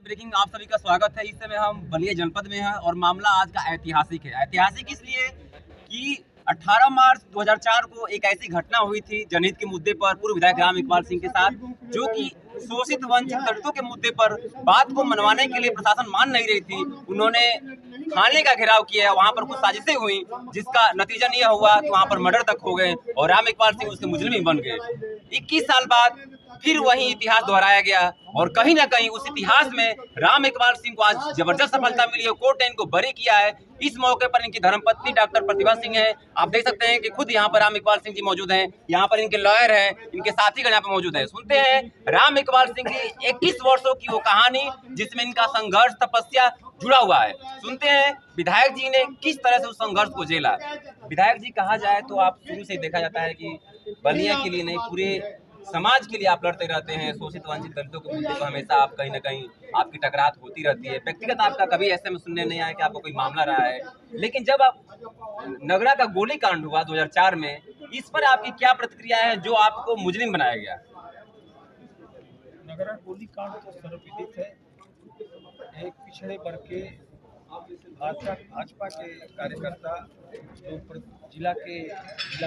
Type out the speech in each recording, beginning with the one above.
Breaking आप सभी का स्वागत है। इस समय हम बलिया जनपद में हैं और मामला आज का ऐतिहासिक है। ऐतिहासिक इसलिए कि 18 मार्च 2004 को एक ऐसी घटना हुई थी जनहित के मुद्दे पर पूर्व विधायक राम इकबाल सिंह के साथ, जो कि शोषित वंचित दलितों के मुद्दे पर बात को मनवाने के लिए प्रशासन मान नहीं रही थी। उन्होंने थाने का घेराव किया, वहां पर कुछ साजिशें हुई, जिसका नतीजा यह हुआ कि वहां पर मर्डर तक हो गए और राम इकबाल सिंह उसके मुजरिम ही बन गए। 21 साल बाद फिर वही इतिहास दोहराया गया और कहीं ना कहीं उस इतिहास में राम इकबाल सिंह को आज जबरदस्त सफलता मिली है। कोर्ट ने इनको बरी किया है। इस मौके पर इनकी धर्मपत्नी डॉक्टर प्रतिभा सिंह है। आप देख सकते हैं कि खुद यहाँ पर राम इकबाल सिंह जी मौजूद हैं। यहाँ पर इनके लॉयर हैं, इनके साथीगण यहाँ पर मौजूद हैं। सुनते हैं राम इकबाल सिंह की 21 वर्षों की वो कहानी, जिसमें इनका संघर्ष तपस्या जुड़ा हुआ है। सुनते हैं विधायक जी ने किस तरह से उस संघर्ष को झेला। विधायक जी, कहा जाए तो आप शुरू से देखा जाता है कि बलिया के लिए नहीं, पूरे समाज के लिए आप लड़ते रहते हैं। शोषित वंचित दलितों के मुद्दे पर हमेशा आप कहीं ना कहीं आपकी टकरात होती रहती है। व्यक्तिगत आपका कभी ऐसे में सुनने नहीं आया कि आपको कोई मामला रहा है, लेकिन जब आप नगरा का गोलीकांड हुआ 2004 में, इस पर आपकी क्या प्रतिक्रिया है जो आपको मुजरिम बनाया गया? नगरा गोलीकांड तो सर्वविदित है। एक पिछड़े वर्ग के भाजपा के कार्यकर्ता जो जिला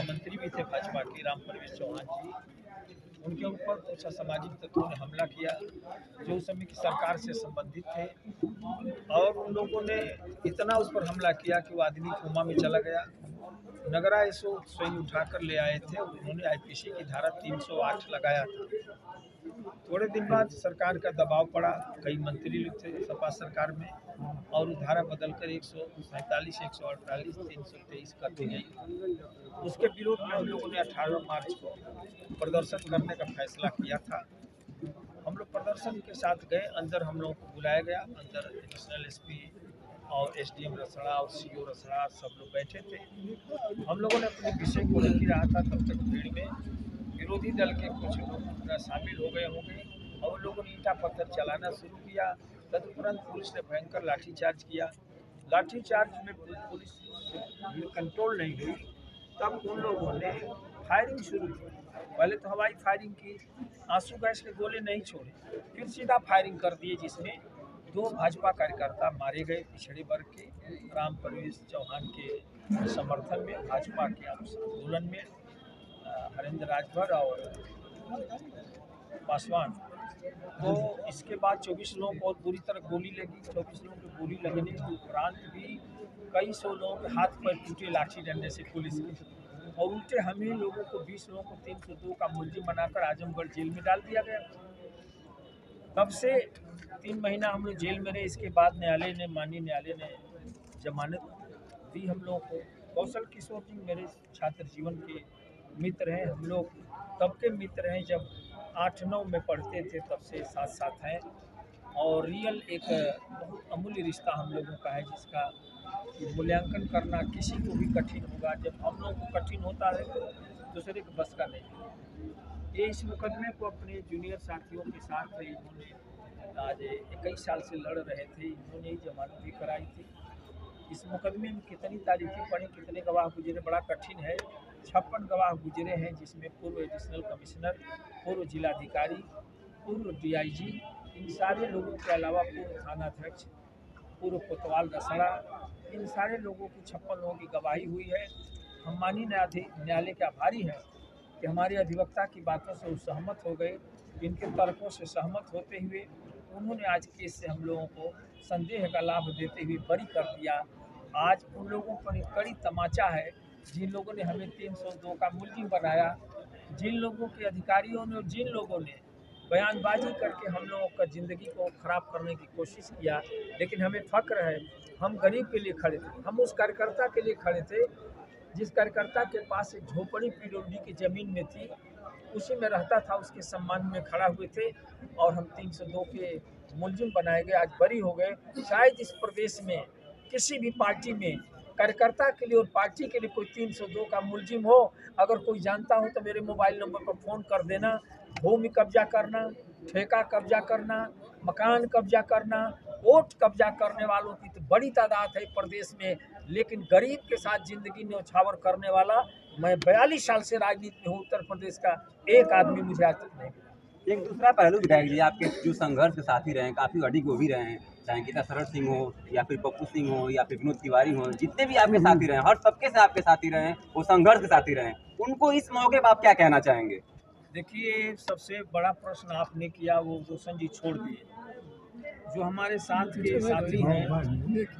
मंत्री भी थे भाजपा के, राम परवेश चौहान जी, उनके ऊपर कुछ असामाजिक तत्वों ने हमला किया जो उस समय की सरकार से संबंधित थे, और उन लोगों ने इतना उस पर हमला किया कि वो आदमी कोमा में चला गया। नगरा एसओ स्वयं उठाकर ले आए थे। उन्होंने आईपीसी की धारा 308 लगाया था। थोड़े दिन बाद सरकार का दबाव पड़ा, कई मंत्री लोग थे सपा सरकार में, और धारा बदलकर 147, 148, 323 कर दी गई। उसके विरोध में हम लोगों ने 18 मार्च को प्रदर्शन करने का फैसला किया था। हम लोग प्रदर्शन के साथ गए, अंदर हम लोगों को बुलाया गया। अंदर एडिशनल एसपी और एसडीएम रसड़ा और सीओ रसड़ा सब लोग बैठे थे। हम लोगों ने अपने विषय को रख ही रहा था। तब तक भीड़ में विरोधी दल के कुछ लोग शामिल हो गए होंगे और लोगों ने ईंटा पत्थर चलाना शुरू किया। तदुपरांत पुलिस ने भयंकर लाठीचार्ज किया। लाठीचार्ज में पुलिस कंट्रोल नहीं हुई, तब उन लोगों ने फायरिंग शुरू की। पहले तो हवाई फायरिंग की, आंसू गैस के गोले नहीं छोड़े, फिर सीधा फायरिंग कर दिए, जिसमें 2 भाजपा कार्यकर्ता मारे गए पिछड़े वर्ग के, राम परवेश चौहान के समर्थन में, भाजपा के आंदोलन में हरेंद्र राजभर और पासवान। तो इसके बाद 24 लोगों को बहुत बुरी तरह गोली लगी। 24 लोगों को गोली लगने के उपरांत भी कई सौ लोगों के हाथ पैर टूटे लाठी डंडे से पुलिस के, और उल्टे हम ही लोगों को 20 लोगों को 302 का मुलजिम बनाकर आजमगढ़ जेल में डाल दिया गया। तब से 3 महीना हम लोग जेल में रहे। इसके बाद माननीय न्यायालय ने जमानत दी हम लोगों को। कौशल किशोर जी मेरे छात्र जीवन के मित्र हैं। हम लोग तब के मित्र हैं जब 8-9 में पढ़ते थे, तब से साथ साथ हैं, और रियल एक बहुत अमूल्य रिश्ता हम लोगों का है, जिसका मूल्यांकन करना किसी को भी कठिन होगा। जब हम लोगों को कठिन होता है तो दूसरे के बस का नहीं। ये इस मुकदमे को अपने जूनियर साथियों के साथ इन्होंने आज 21 साल से लड़ रहे थे। इन्होंने ही जमानत भी कराई थी। इस मुकदमे में कितनी तारीखें पड़ी, कितने गवाह गुजरे, बड़ा कठिन है। 56 गवाह गुजरे हैं, जिसमें पूर्व एडिशनल कमिश्नर, पूर्व जिलाधिकारी, पूर्व डीआईजी, इन सारे लोगों के अलावा पूर्व थानाध्यक्ष, पूर्व कोतवाल रसड़ा, इन सारे लोगों की 56 लोगों की गवाही हुई है। हम माननीय न्यायालय के आभारी हैं कि हमारे अधिवक्ता की बातों से वो सहमत हो गए। इनके तर्कों से सहमत होते हुए उन्होंने आज केस से हम लोगों को संदेह का लाभ देते हुए बरी कर दिया। आज उन लोगों पर एक कड़ी तमाचा है जिन लोगों ने हमें 302 का मुलजिम बनाया, जिन लोगों के अधिकारियों ने और जिन लोगों ने बयानबाजी करके हम लोगों का ज़िंदगी को ख़राब करने की कोशिश किया। लेकिन हमें फ़ख्र है, हम गरीब के लिए खड़े थे, हम उस कार्यकर्ता के लिए खड़े थे जिस कार्यकर्ता के पास एक झोपड़ी पीडब्ल्यूडी की ज़मीन में थी, उसी में रहता था, उसके सम्मान में खड़ा हुए थे, और हम 302 के मुलजिम बनाए गए, आज बरी हो गए। शायद इस प्रदेश में किसी भी पार्टी में कार्यकर्ता के लिए और पार्टी के लिए कोई 302 का मुलजिम हो, अगर कोई जानता हो तो मेरे मोबाइल नंबर पर फ़ोन कर देना। भूमि कब्जा करना, ठेका कब्जा करना, मकान कब्जा करना, वोट कब्जा करने वालों की तो बड़ी तादाद है प्रदेश में, लेकिन गरीब के साथ ज़िंदगी न्यौछावर करने वाला, मैं 42 साल से राजनीति में हूँ, उत्तर प्रदेश का एक आदमी मुझे आज तक नहीं मिला। एक दूसरा पहलू विधायक जी, आपके जो संघर्ष के साथी रहे हैं, काफ़ी अडिग वो भी रहे हैं, चाहे गीता शरण सिंह हो या फिर पप्पू सिंह हो या फिर विनोद तिवारी हो, जितने भी आपके साथी रहे हैं, हर तबके से आपके साथी रहे हैं, वो संघर्ष के साथी रहे हैं, उनको इस मौके पर आप क्या कहना चाहेंगे? देखिए, सबसे बड़ा प्रश्न आपने किया, वो रोशन जी छोड़ दिए। जो हमारे साथ के साथी हैं,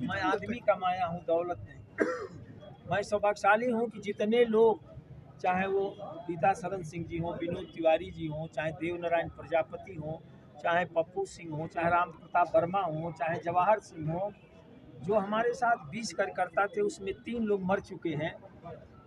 मैं आदमी कमाया हूँ, दौलत नहीं। मैं सौभाग्यशाली हूँ कि जितने लोग, चाहे वो गीता शरण सिंह जी हों, विनोद तिवारी जी हों, चाहे देव नारायण प्रजापति हों, चाहे पप्पू सिंह हों, चाहे राम प्रताप वर्मा हों, चाहे जवाहर सिंह हों, जो हमारे साथ 20 कार्यकर्ता थे, उसमें 3 लोग मर चुके हैं।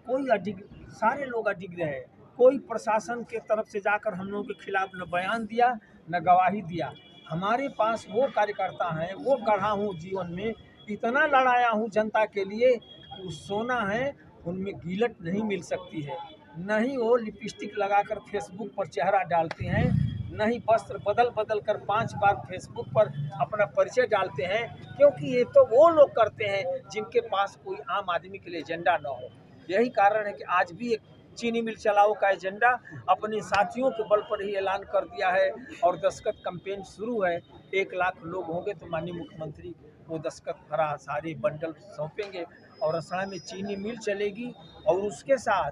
कोई अडिग, सारे लोग अडिग रहे। कोई प्रशासन के तरफ से जाकर हम लोगों के खिलाफ न बयान दिया, न गवाही दिया। हमारे पास वो कार्यकर्ता हैं, वो गढ़ा हूँ जीवन में, इतना लड़ाया हूँ जनता के लिए कि वो सोना है, उनमें गिलट नहीं मिल सकती है। न ही वो लिपस्टिक लगाकर फेसबुक पर चेहरा डालते हैं, न ही वस्त्र बदल बदल कर 5 बार फेसबुक पर अपना परिचय डालते हैं, क्योंकि ये तो वो लोग करते हैं जिनके पास कोई आम आदमी के लिए एजेंडा न हो। यही कारण है कि आज भी एक चीनी मिल चलाओ का एजेंडा अपने साथियों के बल पर ही ऐलान कर दिया है और दस्तखत कैंपेन शुरू है। 1 लाख लोग होंगे तो माननीय मुख्यमंत्री वो दस्तखत भरा सारे बंडल सौंपेंगे और रसना में चीनी मिल चलेगी। और उसके साथ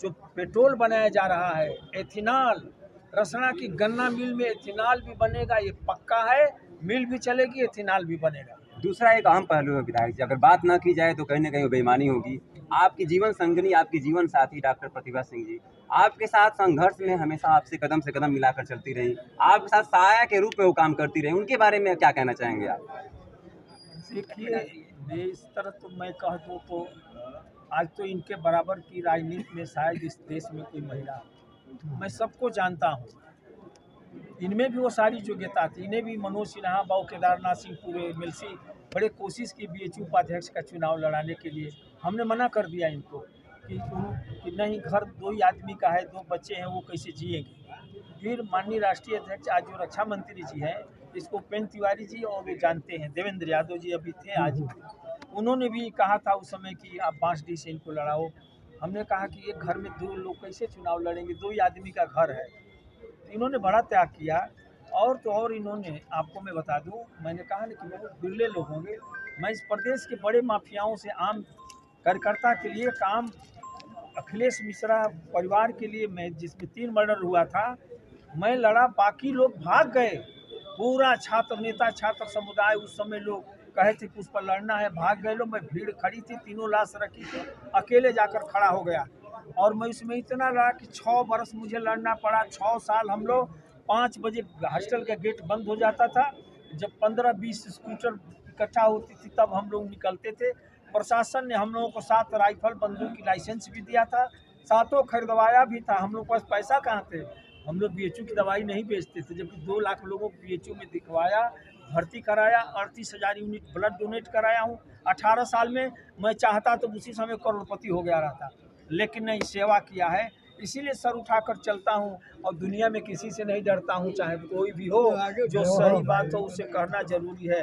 जो पेट्रोल बनाया जा रहा है, एथेनॉल, रसना की गन्ना मिल में एथेनॉल भी बनेगा, ये पक्का है। मिल भी चलेगी, एथेनॉल भी बनेगा। दूसरा एक अहम पहलू है विधायक जी, अगर बात ना की जाए तो कहीं ना कहीं वो बेईमानी होगी। आपकी जीवन संगिनी, आपकी जीवन साथी डॉक्टर प्रतिभा सिंह जी, आपके साथ संघर्ष में हमेशा आपसे कदम से कदम मिलाकर चलती रही, आपके साथ सहायक के रूप में वो काम करती रही, उनके बारे में क्या कहना चाहेंगे आप? देखिए, इस तरह तो मैं कह दूँ तो आज तो इनके बराबर की राजनीति में शायद इस देश में कोई महिला हो। मैं सबको जानता हूँ, इनमें भी वो सारी योग्यता थी। इन्हें भी मनोज सिन्हा, बाबू केदारनाथ सिंह, पूरे एमएलसी बड़े कोशिश की बीएचयू उपाध्यक्ष का चुनाव लड़ाने के लिए। हमने मना कर दिया इनको कि नहीं, घर 2 ही आदमी का है, 2 बच्चे हैं, वो कैसे जिएंगे। फिर माननीय राष्ट्रीय अध्यक्ष आज जो रक्षा मंत्री जी हैं, इसको उपेंद्र तिवारी जी और वे जानते हैं, देवेंद्र यादव जी अभी थे आज, उन्होंने भी कहा था उस समय कि आप बांसडीह से इनको लड़ाओ। हमने कहा कि एक घर में 2 लोग कैसे चुनाव लड़ेंगे, 2 ही आदमी का घर है। तो इन्होंने बड़ा त्याग किया। और तो और इन्होंने, आपको मैं बता दूं, मैंने कहा ना कि बहुत बिरले लोग होंगे। मैं इस प्रदेश के बड़े माफियाओं से आम कार्यकर्ता के लिए काम, अखिलेश मिश्रा परिवार के लिए, मैं जिसमें 3 मर्डर हुआ था, मैं लड़ा, बाकी लोग भाग गए। पूरा छात्र नेता, छात्र समुदाय, उस समय लोग कहे थे कि उस पर लड़ना है, भाग गए लोग। मैं भीड़ खड़ी थी, 3 लाश रखी थी, अकेले जाकर खड़ा हो गया। और मैं इसमें इतना लड़ा कि 6 बरस मुझे लड़ना पड़ा। 6 साल हम लोग 5 बजे हॉस्टल का गेट बंद हो जाता था, जब 15-20 स्कूटर इकट्ठा होती थी तब हम लोग निकलते थे। प्रशासन ने हम लोगों को 7 राइफल बंदूक की लाइसेंस भी दिया था, 7 खरीदवाया भी था। हम लोग के पास पैसा कहाँ थे, हम लोग बीएचयू की दवाई नहीं बेचते थे, जबकि 2 लाख लोगों को बीएचयू में दिखवाया, भर्ती कराया, 38,000 यूनिट ब्लड डोनेट कराया हूँ। 18 साल में मैं चाहता तो उसी समय करोड़पति हो गया रहता, लेकिन नहीं, सेवा किया है। इसीलिए सर उठाकर चलता हूँ और दुनिया में किसी से नहीं डरता हूँ, चाहे कोई भी हो। जो सही बात हो उसे कहना जरूरी है,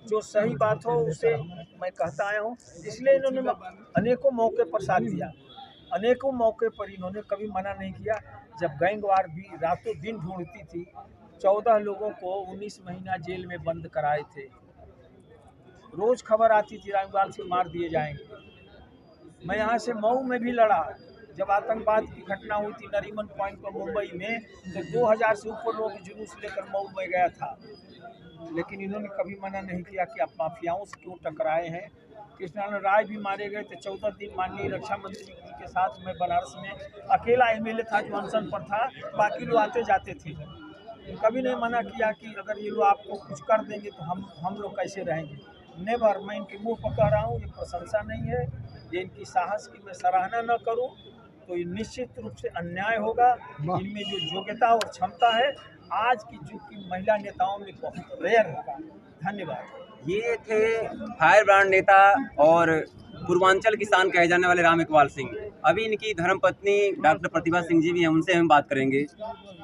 जो सही बात हो उसे मैं कहता आया हूँ। इसलिए इन्होंने अनेकों मौके पर साथ दिया, अनेकों मौके पर इन्होंने कभी मना नहीं किया। जब गैंगवार भी रातों दिन ढूंढती थी, 14 लोगों को 19 महीना जेल में बंद कराए थे। रोज खबर आती थी रामपाल से मार दिए जाएंगे। मैं यहाँ से मऊ में भी लड़ा, जब आतंकवाद की घटना हुई थी नरीमन पॉइंट पर मुंबई में, तो 2000 से ऊपर लोग जुलूस लेकर मऊ में गया था। लेकिन इन्होंने कभी मना नहीं किया कि आप माफियाओं से क्यों टकराए हैं। कृष्णानंद राय भी मारे गए थे 14 दिन माननीय रक्षा मंत्री जी के साथ। मैं बनारस में अकेला एमएलए था जो अनशन पर था, बाकी लोग आते जाते थे। कभी नहीं मना किया कि अगर ये लोग आपको कुछ कर देंगे तो हम लोग कैसे रहेंगे। नेवर। मैं इनके मुंह पर कह रहा हूँ, ये प्रशंसा नहीं है, ये इनकी साहस की मैं सराहना न करूँ तो ये निश्चित रूप से अन्याय होगा। इनमें जो योग्यता और क्षमता है आज की युग की महिला नेताओं में बहुत रेयर होगा। धन्यवाद। ये थे फायर ब्रांड नेता और पूर्वांचल किसान कहे जाने वाले राम इकबाल सिंह। अभी इनकी धर्मपत्नी डॉक्टर प्रतिभा सिंह जी भी हैं, उनसे हम बात करेंगे।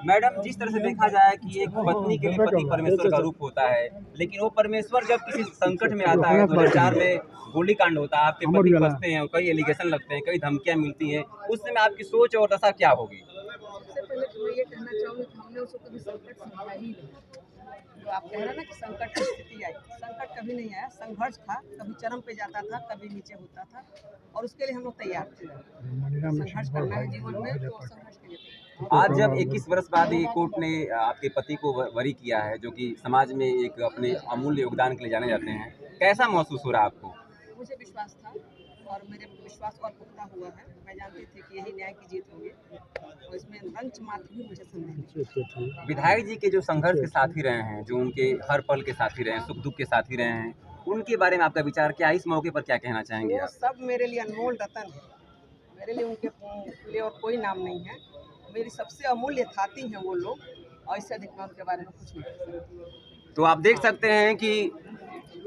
मैडम, जिस तरह से देखा जाए कि एक पत्नी के लिए पति परमेश्वर का रूप होता है, लेकिन वो परमेश्वर जब किसी संकट में आता है, 2004 में गोलीकांड होता है, आपके पति फंसते हैं, कई एलिगेशन लगते हैं, कई धमकियां मिलती हैं, उस समय आपकी सोच और दशा क्या होगी? पहले तो मैं ये कहना चाहूँगी कि हमने उसको कभी संकट समझा ही नहीं। तो आप कह रहे हैं ना कि संकट की स्थिति आई, संकट कभी नहीं आया। संघर्ष था, कभी चरम पे जाता था, कभी नीचे होता था, और उसके लिए हम लोग तैयार थे। संघर्ष करना है जीवन में, तो संघर्ष के लिए तैयार। आज जब 21 वर्ष बाद ये कोर्ट ने आपके पति को वरी किया है, जो कि समाज में एक अपने अमूल्य योगदान के लिए जाने जाते हैं, कैसा महसूस हो रहा है आपको? मुझे विश्वास था, और मेरे विश्वास और पुख्ता हुआ है। मैं जानती थी कि यही न्याय की जीत होगी, और इसमें रंच मात्र भी मुझे संदेह नहीं। विधायक जी के जो संघर्ष के साथी रहे हैं, जो उनके हर पल के साथी रहे हैं, सुख दुख के साथी रहे हैं, उनके बारे में आपका विचार क्या है? इस मौके पर क्या कहना चाहेंगे वो आप? सब मेरे लिए अनमोल रतन है। मेरे लिए उनके लिए और कोई नाम नहीं है। मेरी सबसे अमूल्य थाती हैं वो लोग, और इससे अधिक मैं उनके बारे में कुछ नहीं कह सकती। तो आप देख सकते हैं कि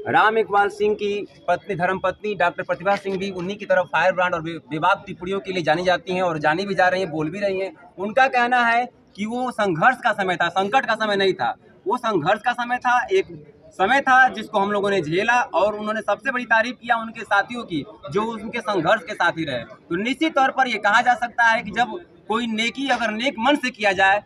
राम इकबाल सिंह की पत्नी, धर्मपत्नी डॉक्टर प्रतिभा सिंह भी उन्हीं की तरफ फायर ब्रांड और विवाद टिप्पणियों के लिए जानी जाती हैं, और जानी भी जा रही हैं, बोल भी रही हैं। उनका कहना है कि वो संघर्ष का समय था, संकट का समय नहीं था। वो संघर्ष का समय था, एक समय था जिसको हम लोगों ने झेला, और उन्होंने सबसे बड़ी तारीफ किया उनके साथियों की, जो उनके संघर्ष के साथी रहे। तो निश्चित तौर पर ये कहा जा सकता है कि जब कोई नेकी अगर नेक मन से किया जाए,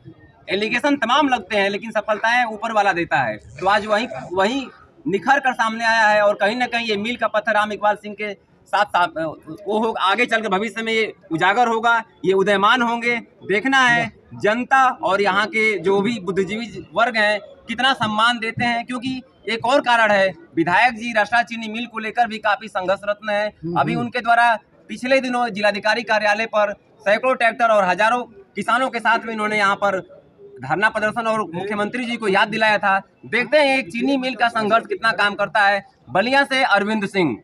एलिगेशन तमाम लगते हैं, लेकिन सफलताएं ऊपर वाला देता है। तो आज वही निखर कर सामने आया है, और कहीं ना कहीं ये मील का पत्थर राम इकबाल सिंह के साथ वो हो, आगे चल के भविष्य में ये उजागर होगा, ये उदयमान होंगे। देखना है जनता और यहाँ के जो भी बुद्धिजीवी वर्ग हैं कितना सम्मान देते हैं, क्योंकि एक और कारण है, विधायक जी रसड़ा चीनी मिल को लेकर भी काफी संघर्षरत है। अभी उनके द्वारा पिछले दिनों जिलाधिकारी कार्यालय पर सैकड़ों ट्रैक्टर और हजारों किसानों के साथ में इन्होंने यहाँ पर धरना प्रदर्शन और मुख्यमंत्री जी को याद दिलाया था। देखते हैं एक चीनी मिल का संघर्ष कितना काम करता है। बलिया से अरविंद सिंह।